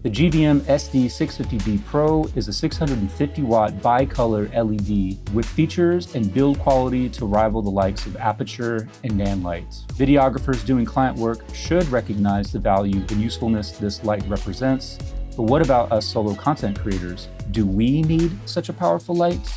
The GVM SD650B Pro is a 650 watt bicolor LED with features and build quality to rival the likes of aperture and NAND lights. Videographers doing client work should recognize the value and usefulness this light represents. But what about us solo content creators? Do we need such a powerful light?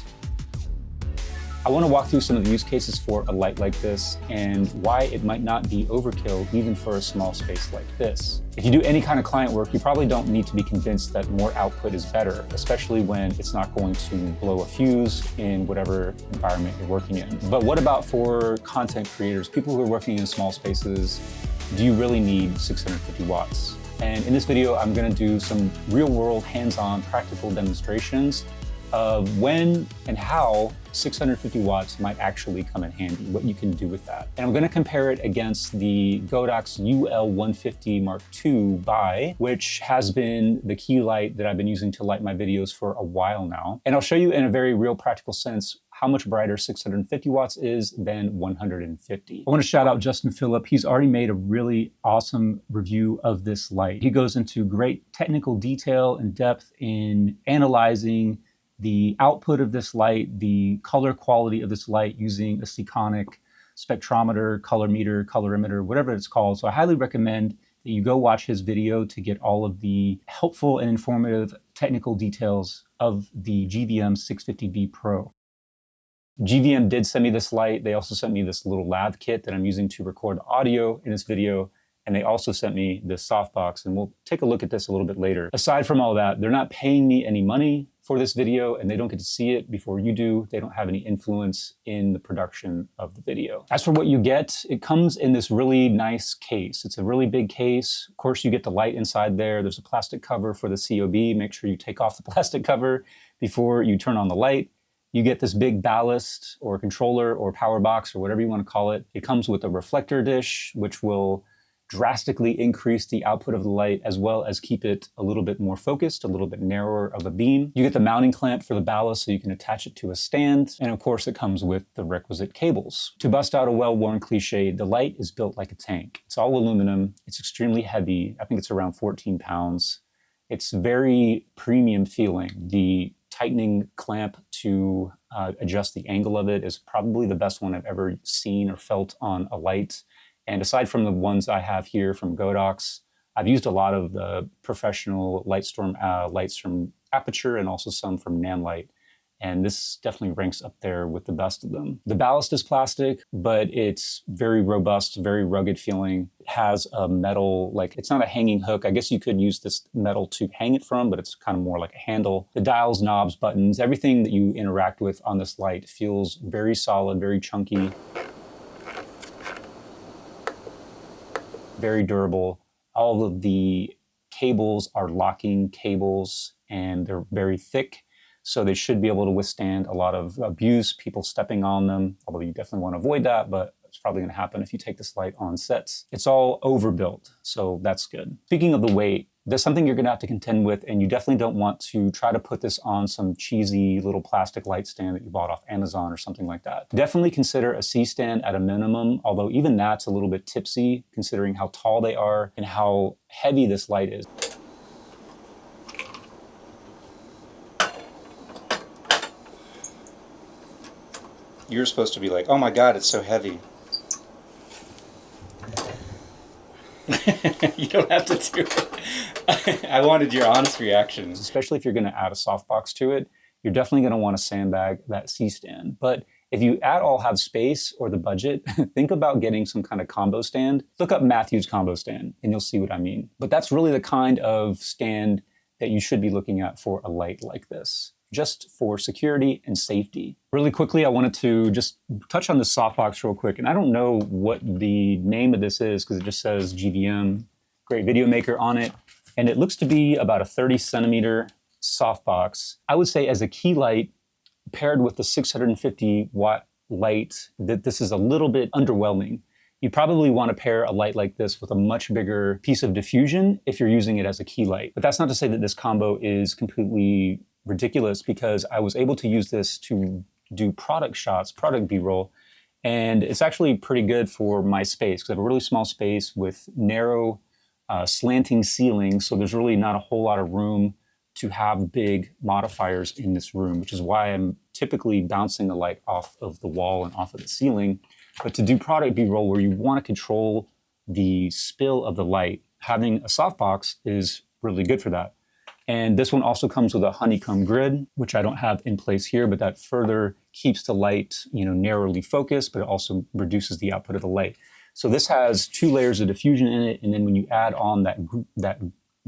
I want to walk through some of the use cases for a light like this and why it might not be overkill even for a small space like this. If you do any kind of client work, you probably don't need to be convinced that more output is better, especially when it's not going to blow a fuse in whatever environment you're working in. But what about for content creators, people who are working in small spaces? Do you really need 650 watts? And in this video, I'm going to do some real-world, hands-on, practical demonstrations of when and how 650 watts might actually come in handy, what you can do with that. And I'm going to compare it against the Godox UL150 Mark II Bi, which has been the key light that I've been using to light my videos for a while now. And I'll show you in a very real practical sense how much brighter 650 watts is than 150. I want to shout out Justin Phillip. He's already made a really awesome review of this light. He goes into great technical detail and depth in analyzing the output of this light, the color quality of this light using a Seaconic spectrometer, color meter, colorimeter, whatever it's called. So I highly recommend that you go watch his video to get all of the helpful and informative technical details of the GVM 650B Pro. GVM did send me this light. They also sent me this little lav kit that I'm using to record audio in this video. And they also sent me this softbox, and we'll take a look at this a little bit later. Aside from all that, they're not paying me any money for this video, and they don't get to see it before you do. They don't have any influence in the production of the video. As for what you get, it comes in this really nice case. It's a really big case. Of course, you get the light inside there. There's a plastic cover for the COB. Make sure you take off the plastic cover before you turn on the light. You get this big ballast or controller or power box or whatever you want to call it. It comes with a reflector dish, which will drastically increase the output of the light as well as keep it a little bit more focused, a little bit narrower of a beam. You get the mounting clamp for the ballast so you can attach it to a stand. And of course it comes with the requisite cables. To bust out a well-worn cliche, the light is built like a tank. It's all aluminum. It's extremely heavy. I think it's around 14 pounds. It's very premium feeling. The tightening clamp to adjust the angle of it is probably the best one I've ever seen or felt on a light. And aside from the ones I have here from Godox, I've used a lot of the professional Lightstorm lights from Aperture and also some from Nanlite. And this definitely ranks up there with the best of them. The ballast is plastic, but it's very robust, very rugged feeling. It has a metal, like it's not a hanging hook. I guess you could use this metal to hang it from, but it's kind of more like a handle. The dials, knobs, buttons, everything that you interact with on this light feels very solid, very chunky. Very durable. All of the cables are locking cables and they're very thick, so they should be able to withstand a lot of abuse, people stepping on them, although you definitely want to avoid that, but it's probably going to happen if you take this light on sets. It's all overbuilt, so that's good. Speaking of the weight, there's something you're going to have to contend with, and you definitely don't want to try to put this on some cheesy little plastic light stand that you bought off Amazon or something like that. Definitely consider a C-stand at a minimum, although even that's a little bit tipsy considering how tall they are and how heavy this light is. You're supposed to be like, oh my God, it's so heavy. You don't have to do it. I wanted your honest reactions. Especially if you're going to add a softbox to it, you're definitely going to want to sandbag that C-stand. But if you at all have space or the budget, think about getting some kind of combo stand. Look up Matthews combo stand and you'll see what I mean. But that's really the kind of stand that you should be looking at for a light like this, just for security and safety. Really quickly, I wanted to just touch on the softbox real quick. And I don't know what the name of this is because it just says GVM, great video maker on it. And it looks to be about a 30 centimeter softbox. I would say as a key light paired with the 650 watt light, that this is a little bit underwhelming. You probably want to pair a light like this with a much bigger piece of diffusion if you're using it as a key light. But that's not to say that this combo is completely ridiculous, because I was able to use this to do product shots, product B-roll, and it's actually pretty good for my space because I have a really small space with narrow slanting ceiling, so there's really not a whole lot of room to have big modifiers in this room, which is why I'm typically bouncing the light off of the wall and off of the ceiling. But to do product B-roll where you want to control the spill of the light, having a softbox is really good for that. And this one also comes with a honeycomb grid, which I don't have in place here, but that further keeps the light, narrowly focused, but it also reduces the output of the light. So this has 2 layers of diffusion in it, and then when you add on that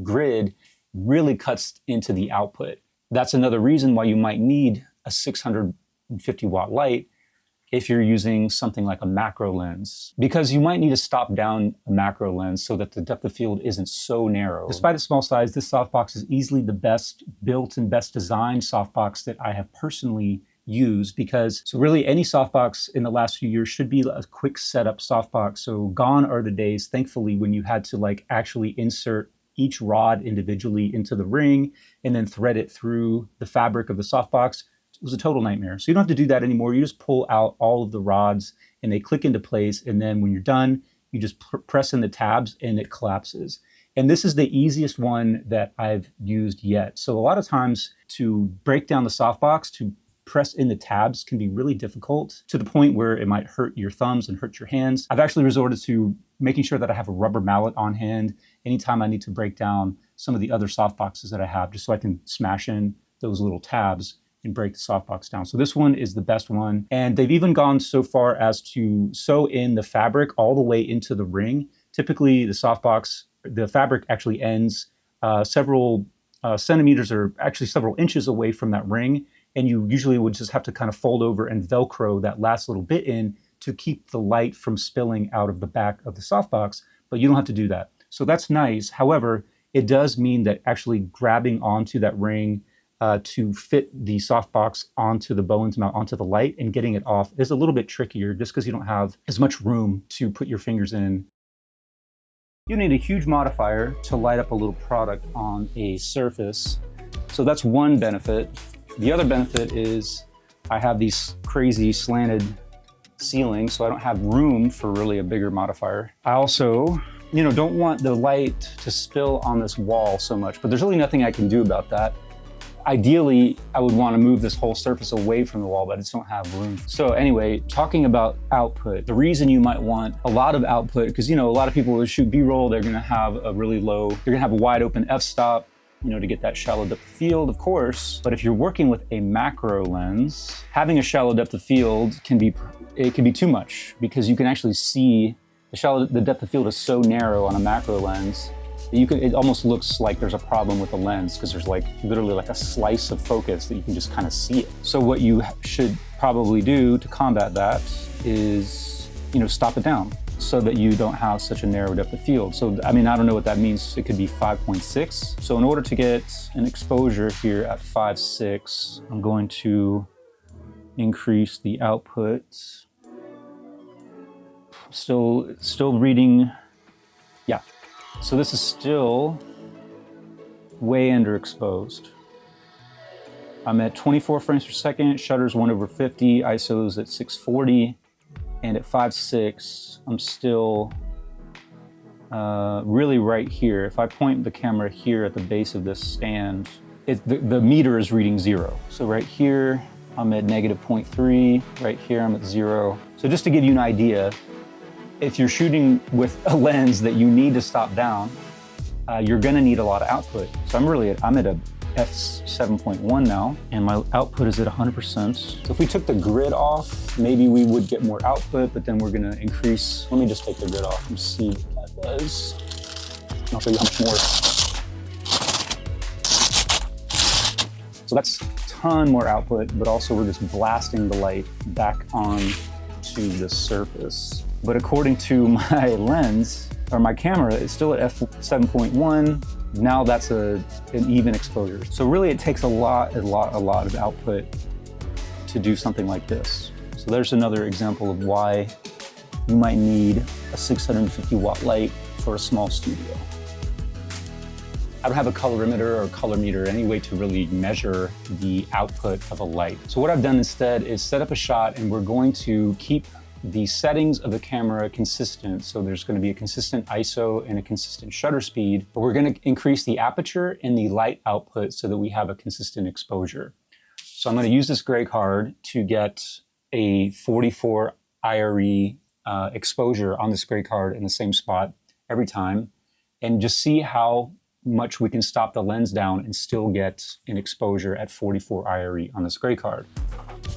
grid, really cuts into the output. That's another reason why you might need a 650 watt light if you're using something like a macro lens, because you might need to stop down a macro lens so that the depth of field isn't so narrow. Despite its small size, this softbox is easily the best built and best designed softbox that I have personally used, because so really any softbox in the last few years should be a quick setup softbox. So gone are the days, thankfully, when you had to actually insert each rod individually into the ring and then thread it through the fabric of the softbox. It was a total nightmare. So you don't have to do that anymore. You just pull out all of the rods and they click into place. And then when you're done, you just press in the tabs and it collapses. And this is the easiest one that I've used yet. So a lot of times to break down the softbox, to press in the tabs can be really difficult, to the point where it might hurt your thumbs and hurt your hands. I've actually resorted to making sure that I have a rubber mallet on hand anytime I need to break down some of the other softboxes that I have, just so I can smash in those little tabs and break the softbox down. So this one is the best one. And they've even gone so far as to sew in the fabric all the way into the ring. Typically the softbox, the fabric actually ends several centimeters, or actually several inches away from that ring. And you usually would just have to kind of fold over and Velcro that last little bit in to keep the light from spilling out of the back of the softbox, but you don't have to do that. So that's nice. However, it does mean that actually grabbing onto that ring to fit the softbox onto the Bowens mount, onto the light, and getting it off is a little bit trickier, just because you don't have as much room to put your fingers in. You need a huge modifier to light up a little product on a surface. So that's one benefit. The other benefit is I have these crazy slanted ceilings, so I don't have room for really a bigger modifier. I also, don't want the light to spill on this wall so much, but there's really nothing I can do about that. Ideally, I would want to move this whole surface away from the wall, but I just don't have room. So anyway, talking about output, the reason you might want a lot of output, because a lot of people who shoot B-roll, they're going to have a really low, they're going to have a wide open f-stop, to get that shallow depth of field, of course. But if you're working with a macro lens, having a shallow depth of field can be too much, because you can actually see the depth of field is so narrow on a macro lens that it almost looks like there's a problem with the lens, because there's literally a slice of focus that you can just kind of see it. So what you should probably do to combat that is, stop it down, so that you don't have such a narrow depth of field. So, I don't know what that means. It could be 5.6. So in order to get an exposure here at 5.6, I'm going to increase the output. Still reading, yeah. So this is still way underexposed. I'm at 24 frames per second, shutter's 1/50, ISO's at 640. And at 5.6, I'm still really right here. If I point the camera here at the base of this stand, the meter is reading 0. So right here, I'm at -0.3. Right here, I'm at 0. So just to give you an idea, if you're shooting with a lens that you need to stop down, you're gonna need a lot of output. So I'm at a f7.1 now, and my output is at 100%. So if we took the grid off, maybe we would get more output, but then we're gonna increase. Let me just take the grid off and see what that does. And I'll show you how much more. So that's a ton more output, but also we're just blasting the light back on to the surface. But according to my lens, or my camera, it's still at f7.1. Now that's an even exposure. So really it takes a lot of output to do something like this. So there's another example of why you might need a 650 watt light for a small studio. I don't have a colorimeter or color meter, any way to really measure the output of a light. So what I've done instead is set up a shot, and we're going to keep the settings of the camera consistent. So there's going to be a consistent ISO and a consistent shutter speed, but we're going to increase the aperture and the light output so that we have a consistent exposure. So I'm going to use this gray card to get a 44 IRE exposure on this gray card in the same spot every time, and just see how much we can stop the lens down and still get an exposure at 44 IRE on this gray card.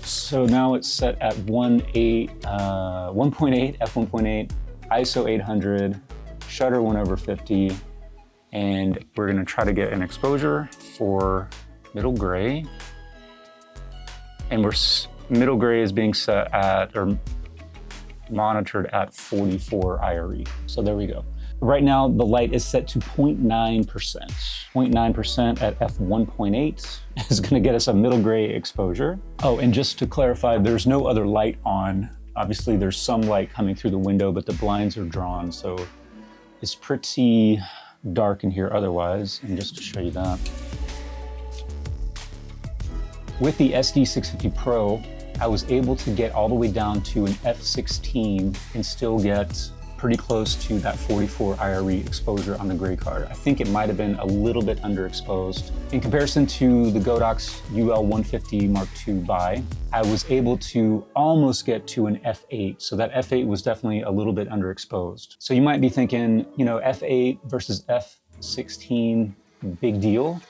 So now it's set at 1.8 f1.8, ISO 800, shutter 1/50, and we're going to try to get an exposure for middle gray. And middle gray is being set at, or monitored at 44 IRE. So there we go. Right now, the light is set to 0.9%. 0.9% at f1.8 is going to get us a middle gray exposure. Oh, and just to clarify, there's no other light on. Obviously, there's some light coming through the window, but the blinds are drawn, so it's pretty dark in here otherwise. And just to show you that, with the SD650 Pro, I was able to get all the way down to an f16 and still get pretty close to that 44 IRE exposure on the gray card. I think it might have been a little bit underexposed. In comparison to the Godox UL150 Mark II buy, I was able to almost get to an f8. So that f8 was definitely a little bit underexposed. So you might be thinking, you know, f8 versus f16, big deal.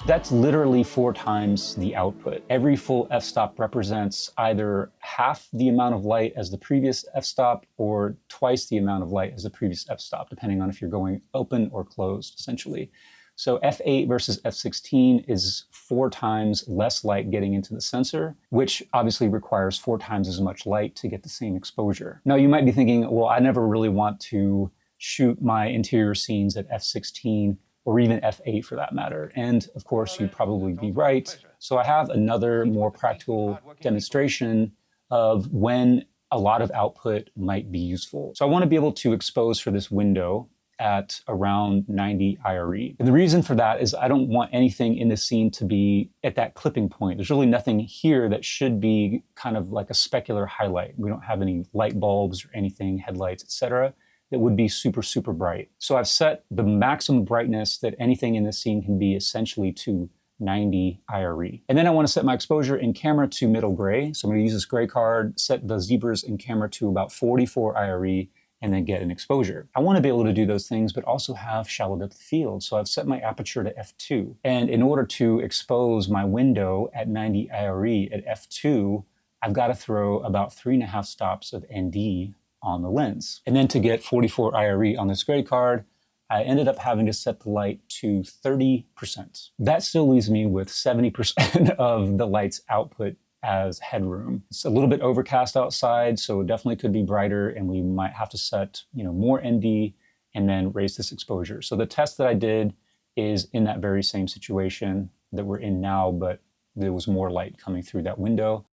That's literally 4 times the output. Every full f-stop represents either half the amount of light as the previous f-stop or twice the amount of light as the previous f-stop, depending on if you're going open or closed, essentially. So f8 versus f16 is 4 times less light getting into the sensor, which obviously requires 4 times as much light to get the same exposure. Now you might be thinking, well, I never really want to shoot my interior scenes at f16 or even f8 for that matter. And of course, you'd probably be right. So I have another more practical demonstration of when a lot of output might be useful. So I want to be able to expose for this window at around 90 IRE. And the reason for that is I don't want anything in the scene to be at that clipping point. There's really nothing here that should be kind of like a specular highlight. We don't have any light bulbs or anything, headlights, etc., that would be super, super bright. So I've set the maximum brightness that anything in this scene can be essentially to 90 IRE. And then I want to set my exposure in camera to middle gray. So I'm going to use this gray card, set the zebras in camera to about 44 IRE, and then get an exposure. I want to be able to do those things, but also have shallow depth of field. So I've set my aperture to f2. And in order to expose my window at 90 IRE at f2, I've got to throw about 3.5 stops of ND on the lens. And then to get 44 IRE on this gray card, I ended up having to set the light to 30%. That still leaves me with 70% of the light's output as headroom. It's a little bit overcast outside, so it definitely could be brighter, and we might have to set, you know, more ND and then raise this exposure. So the test that I did is in that very same situation that we're in now, but there was more light coming through that window.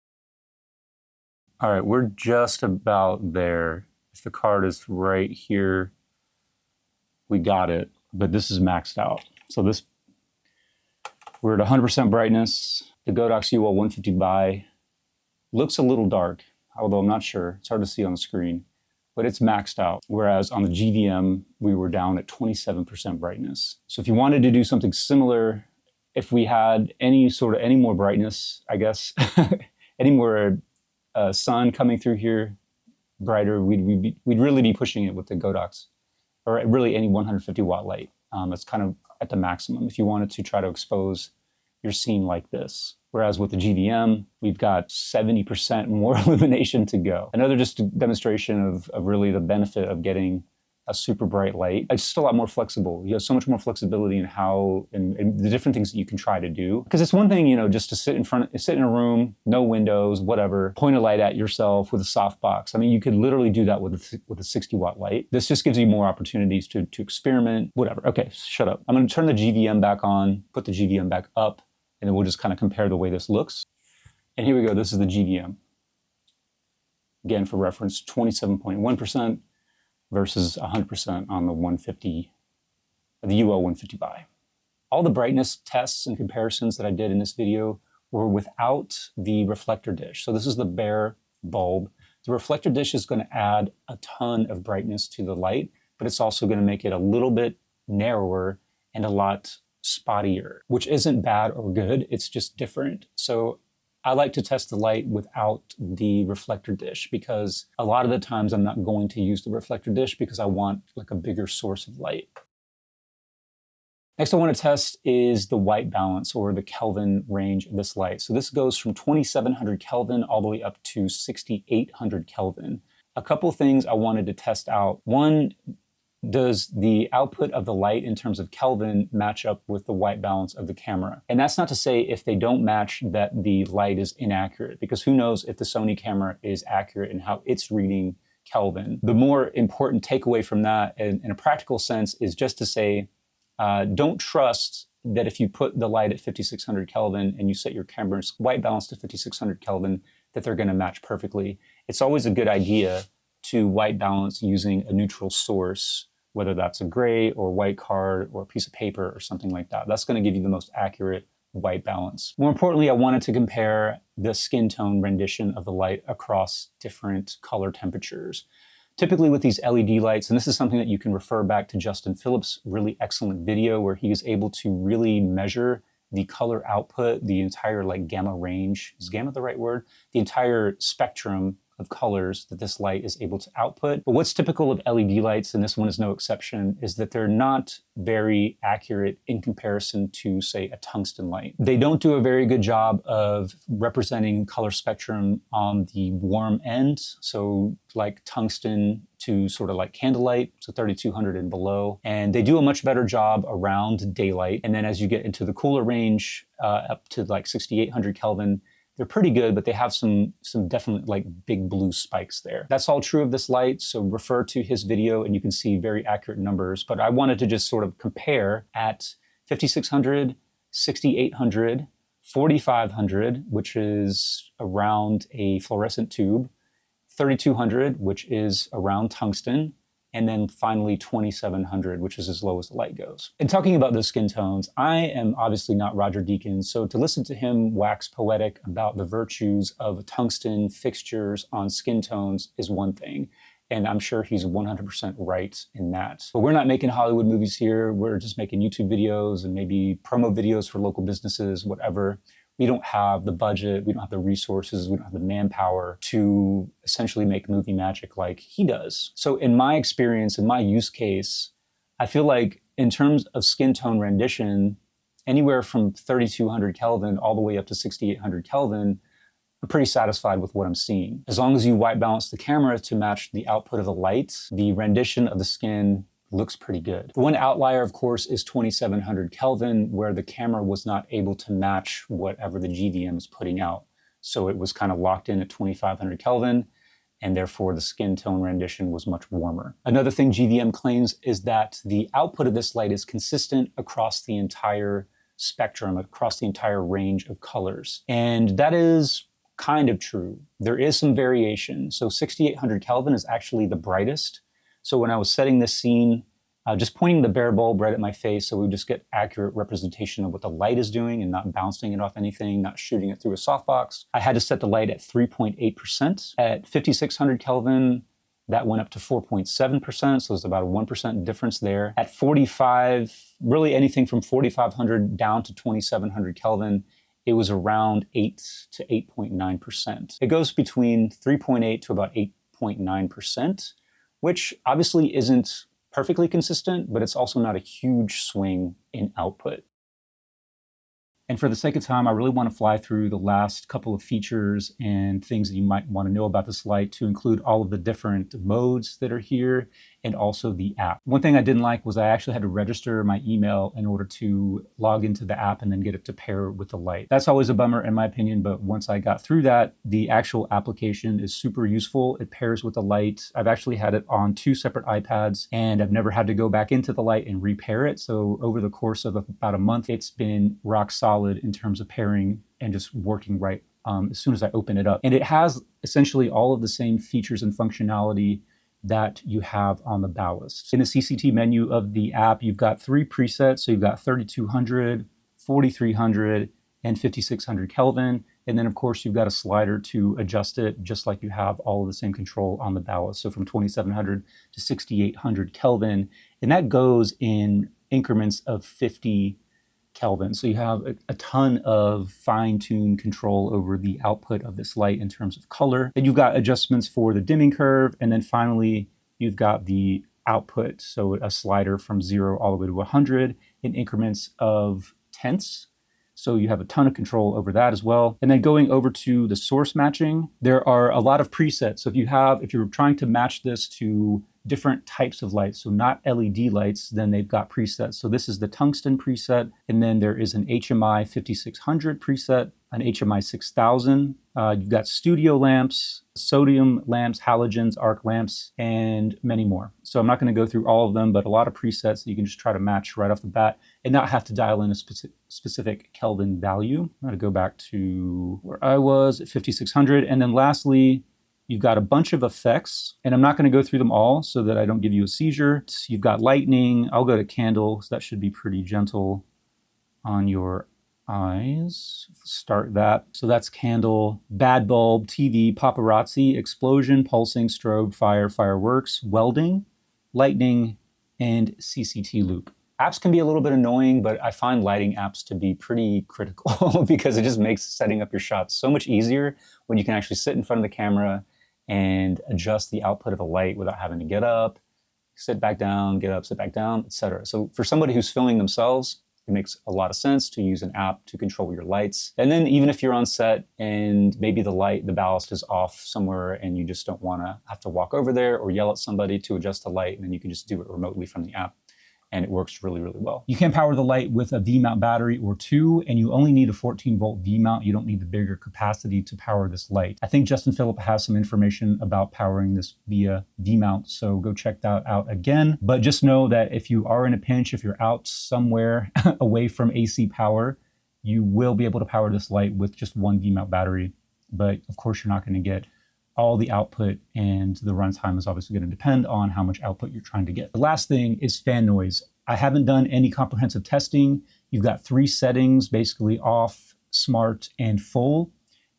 All right, we're just about there. If the card is right here, we got it, but this is maxed out. So we're at 100% brightness. The Godox UL150 buy looks a little dark, although I'm not sure. It's hard to see on the screen, but it's maxed out. Whereas on the GVM, we were down at 27% brightness. So if you wanted to do something similar, if we had any more brightness, I guess, any more sun coming through here brighter, we'd really be pushing it with the Godox, or really any 150 watt light. That's kind of at the maximum if you wanted to try to expose your scene like this. Whereas with the GVM, we've got 70% more illumination to go. Another just demonstration of really the benefit of getting a super bright light. It's just a lot more flexible. You have so much more flexibility in how, and the different things that you can try to do. Because it's one thing, you know, just to sit in a room, no windows, whatever, point a light at yourself with a softbox. I mean, you could literally do that with a 60 watt light. This just gives you more opportunities to experiment, whatever. Okay, shut up. I'm gonna turn the GVM back on, put the GVM back up, and then we'll just kind of compare the way this looks. And here we go, this is the GVM. Again, for reference, 27.1%. versus 100% on the 150, the UL150 buy. All the brightness tests and comparisons that I did in this video were without the reflector dish. So this is the bare bulb. The reflector dish is going to add a ton of brightness to the light, but it's also going to make it a little bit narrower and a lot spottier, which isn't bad or good, it's just different. So I like to test the light without the reflector dish because a lot of the times I'm not going to use the reflector dish because I want like a bigger source of light. Next I want to test is the white balance or the Kelvin range of this light. So this goes from 2700 Kelvin all the way up to 6800 Kelvin. A couple things I wanted to test out. One, does the output of the light in terms of Kelvin match up with the white balance of the camera? And that's not to say if they don't match that the light is inaccurate, because who knows if the Sony camera is accurate in how it's reading Kelvin. The more important takeaway from that in a practical sense is just to say, don't trust that if you put the light at 5600 Kelvin and you set your camera's white balance to 5600 Kelvin, that they're going to match perfectly. It's always a good idea to white balance using a neutral source, whether that's a gray or white card or a piece of paper or something like that. That's going to give you the most accurate white balance. More importantly, I wanted to compare the skin tone rendition of the light across different color temperatures. Typically with these LED lights, and this is something that you can refer back to Justin Phillips' really excellent video where he is able to really measure the color output, the entire like gamma range. Is gamma the right word? The entire spectrum of colors that this light is able to output. But what's typical of LED lights, and this one is no exception, is that they're not very accurate in comparison to, say, a tungsten light. They don't do a very good job of representing color spectrum on the warm end, so like tungsten to sort of like candlelight, so 3200 and below. And they do a much better job around daylight. And then as you get into the cooler range, up to like 6800 Kelvin, they're pretty good, but they have some definite like big blue spikes there. That's all true of this light, so refer to his video and you can see very accurate numbers. But I wanted to just sort of compare at 5600, 6800, 4500, which is around a fluorescent tube, 3200, which is around tungsten, and then finally 2700, which is as low as the light goes. And talking about those skin tones, I am obviously not Roger Deakins, so to listen to him wax poetic about the virtues of tungsten fixtures on skin tones is one thing, and I'm sure he's 100% right in that. But we're not making Hollywood movies here, we're just making YouTube videos and maybe promo videos for local businesses, whatever. We don't have the budget, we don't have the resources, we don't have the manpower to essentially make movie magic like he does. So in my experience, in my use case, I feel like in terms of skin tone rendition, anywhere from 3200 Kelvin all the way up to 6800 Kelvin, I'm pretty satisfied with what I'm seeing. As long as you white balance the camera to match the output of the light, the rendition of the skin looks pretty good. The one outlier, of course, is 2700 Kelvin, where the camera was not able to match whatever the GVM is putting out. So it was kind of locked in at 2500 Kelvin, and therefore the skin tone rendition was much warmer. Another thing GVM claims is that the output of this light is consistent across the entire spectrum, across the entire range of colors. And that is kind of true. There is some variation. So 6800 Kelvin is actually the brightest. So when I was setting this scene, just pointing the bare bulb right at my face so we just get accurate representation of what the light is doing and not bouncing it off anything, not shooting it through a softbox. I had to set the light at 3.8%. At 5600 Kelvin, that went up to 4.7%, so there's about a 1% difference there. At 45, really anything from 4500 down to 2700 Kelvin, it was around 8 to 8.9%. It goes between 3.8 to about 8.9%. Which obviously isn't perfectly consistent, but it's also not a huge swing in output. And for the sake of time, I really want to fly through the last couple of features and things that you might want to know about this light to include all of the different modes that are here and also the app. One thing I didn't like was I actually had to register my email in order to log into the app and then get it to pair with the light. That's always a bummer in my opinion, but once I got through that, the actual application is super useful. It pairs with the light. I've actually had it on 2 separate iPads and I've never had to go back into the light and repair it. So over the course of about a month, it's been rock solid in terms of pairing and just working right as soon as I open it up. And it has essentially all of the same features and functionality that you have on the ballast. In the CCT menu of the app, you've got 3 presets. So you've got 3200, 4300, and 5600 Kelvin. And then of course you've got a slider to adjust it, just like you have all of the same control on the ballast. So from 2700 to 6800 Kelvin, and that goes in increments of 50 Kelvin. So you have a ton of fine-tuned control over the output of this light in terms of color. And you've got adjustments for the dimming curve. And then finally, you've got the output. So a slider from 0 all the way to 100 in increments of tenths. So you have a ton of control over that as well. And then going over to the source matching, there are a lot of presets. So if you're trying to match this to different types of lights, so not LED lights, then they've got presets. So this is the tungsten preset, and then there is an HMI 5600 preset, an HMI 6000. You've got studio lamps, sodium lamps, halogens, arc lamps, and many more. So I'm not going to go through all of them, but a lot of presets that you can just try to match right off the bat and not have to dial in a specific Kelvin value. I'm going to go back to where I was at 5600. And then lastly, you've got a bunch of effects, and I'm not going to go through them all so that I don't give you a seizure. So you've got lightning. I'll go to candle, so that should be pretty gentle on your eyes. Start that. So that's candle, bad bulb, TV, paparazzi, explosion, pulsing, strobe, fire, fireworks, welding, lightning, and CCT loop. Apps can be a little bit annoying, but I find lighting apps to be pretty critical because it just makes setting up your shots so much easier when you can actually sit in front of the camera and adjust the output of a light without having to get up, sit back down, get up, sit back down, etc. So for somebody who's filming themselves, it makes a lot of sense to use an app to control your lights. And then even if you're on set and maybe the ballast is off somewhere and you just don't want to have to walk over there or yell at somebody to adjust the light, and then you can just do it remotely from the app. And it works really, really well. You can power the light with a V-mount battery or two, and you only need a 14-volt V-mount. You don't need the bigger capacity to power this light. I think Justin Phillip has some information about powering this via V-mount, so go check that out again. But just know that if you are in a pinch, if you're out somewhere away from AC power, you will be able to power this light with just one V-mount battery. But of course, you're not going to get all the output, and the runtime is obviously going to depend on how much output you're trying to get. The last thing is fan noise. I haven't done any comprehensive testing. You've got 3 settings, basically off, smart, and full.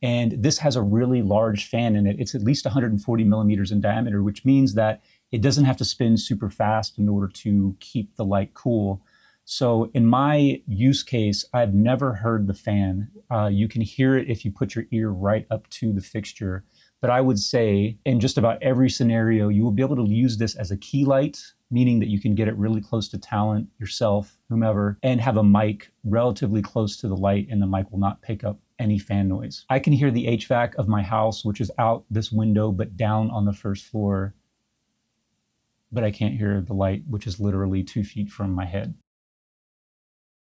And this has a really large fan in it. It's at least 140 millimeters in diameter, which means that it doesn't have to spin super fast in order to keep the light cool. So in my use case, I've never heard the fan. You can hear it if you put your ear right up to the fixture. But I would say in just about every scenario, you will be able to use this as a key light, meaning that you can get it really close to talent, yourself, whomever, and have a mic relatively close to the light, and the mic will not pick up any fan noise. I can hear the HVAC of my house, which is out this window, but down on the first floor. But I can't hear the light, which is literally 2 feet from my head.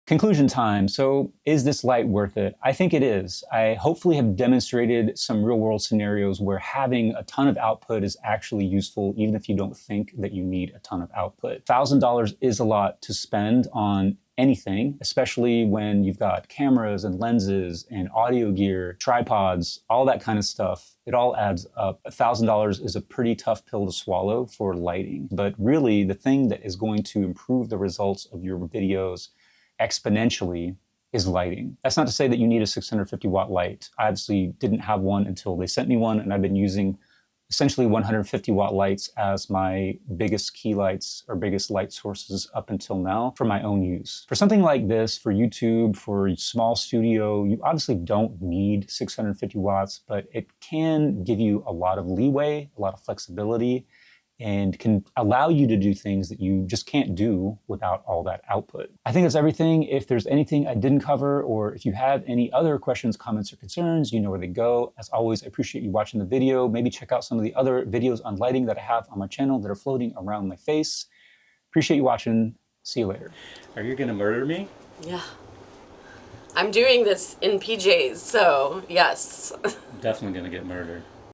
Conclusion time. So is this light worth it? I think it is. I hopefully have demonstrated some real world scenarios where having a ton of output is actually useful, even if you don't think that you need a ton of output. $1,000 is a lot to spend on anything, especially when you've got cameras and lenses and audio gear, tripods, all that kind of stuff. It all adds up. $1,000 is a pretty tough pill to swallow for lighting. But really, the thing that is going to improve the results of your videos exponentially is lighting. That's not to say that you need a 650 watt light. I obviously didn't have one until they sent me one, and I've been using essentially 150 watt lights as my biggest key lights or biggest light sources up until now for my own use. For something like this, for YouTube, for a small studio, you obviously don't need 650 watts, but it can give you a lot of leeway, a lot of flexibility, and can allow you to do things that you just can't do without all that output. I think that's everything. If there's anything I didn't cover, or if you have any other questions, comments, or concerns, you know where they go. As always, I appreciate you watching the video. Maybe check out some of the other videos on lighting that I have on my channel that are floating around my face. Appreciate you watching. See you later. Are you gonna murder me? Yeah. I'm doing this in PJs, so yes. Definitely gonna get murdered.